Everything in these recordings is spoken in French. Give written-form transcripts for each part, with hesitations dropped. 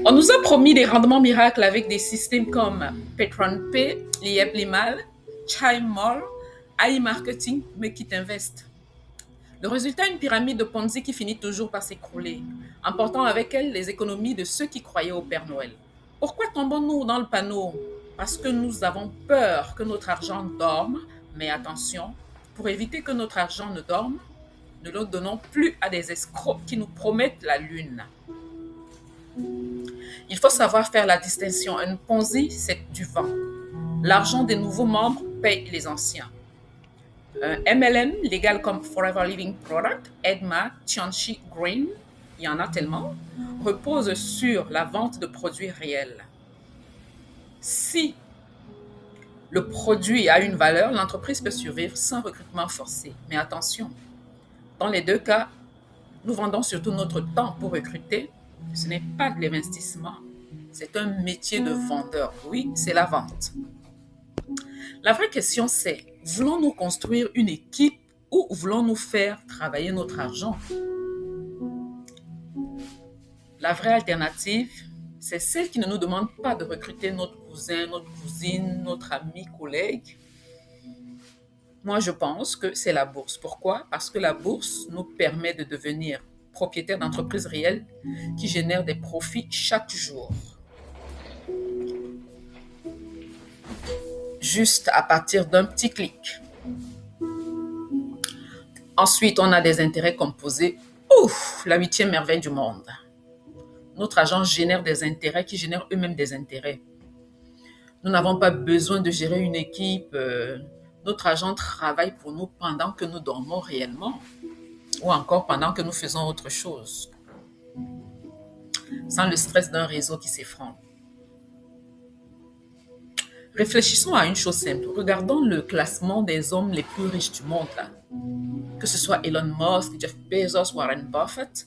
On nous a promis des rendements miracles avec des systèmes comme PatronPay, Lieb Limal, Chimol, AI Marketing, mais qui t'investent. Le résultat, une pyramide de Ponzi qui finit toujours par s'écrouler, emportant avec elle les économies de ceux qui croyaient au Père Noël. Pourquoi tombons-nous dans le panneau? Parce que nous avons peur que notre argent dorme, mais attention, pour éviter que notre argent ne dorme, ne le donnons plus à des escrocs qui nous promettent la lune. Il faut savoir faire la distinction. Un Ponzi, c'est du vent. L'argent des nouveaux membres paye les anciens. Un MLM, légal comme Forever Living Product, Edma, Tianchi, Green, il y en a tellement, repose sur la vente de produits réels. Si le produit a une valeur, l'entreprise peut survivre sans recrutement forcé. Mais attention, dans les deux cas, nous vendons surtout notre temps pour recruter. Ce n'est pas de l'investissement, c'est un métier de vendeur. Oui, c'est la vente. La vraie question c'est, voulons-nous construire une équipe ou voulons-nous faire travailler notre argent? La vraie alternative, c'est celle qui ne nous demande pas de recruter notre cousin, notre cousine, notre ami, collègue. Moi, je pense que c'est la bourse. Pourquoi? Parce que la bourse nous permet de devenir propriétaire d'entreprises réelles qui génèrent des profits chaque jour. Juste à partir d'un petit clic. Ensuite, on a des intérêts composés. Ouf, la huitième merveille du monde. Notre argent génère des intérêts qui génèrent eux-mêmes des intérêts. Nous n'avons pas besoin de gérer une équipe. Notre argent travaille pour nous pendant que nous dormons réellement ou encore pendant que nous faisons autre chose, sans le stress d'un réseau qui s'effondre. Réfléchissons à une chose simple. Regardons le classement des hommes les plus riches du monde, là. Que ce soit Elon Musk, Jeff Bezos, Warren Buffett,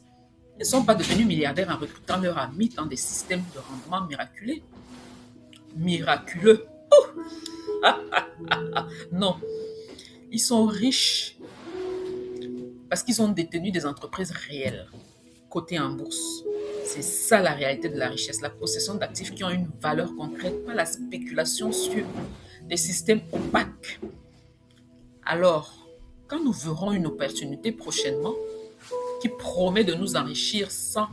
ils ne sont pas devenus milliardaires en recrutant leurs amis dans des systèmes de rendement miraculeux. Miraculeux. Non, ils sont riches parce qu'ils ont détenu des entreprises réelles, cotées en bourse. C'est ça la réalité de la richesse, la possession d'actifs qui ont une valeur concrète, pas la spéculation sur des systèmes opaques. Alors, quand nous verrons une opportunité prochainement qui promet de nous enrichir sans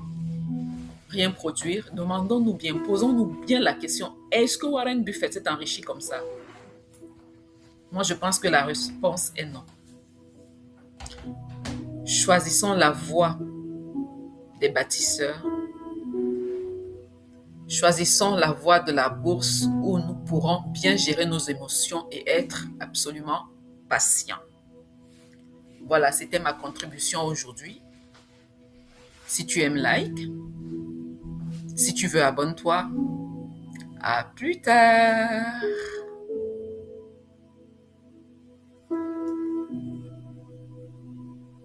rien produire, demandons-nous bien, posons-nous bien la question, est-ce que Warren Buffett s'est enrichi comme ça? Moi, je pense que la réponse est non. Choisissons la voie des bâtisseurs. Choisissons la voie de la bourse où nous pourrons bien gérer nos émotions et être absolument patients. Voilà, c'était ma contribution aujourd'hui. Si tu aimes, like. Si tu veux, abonne-toi. À plus tard.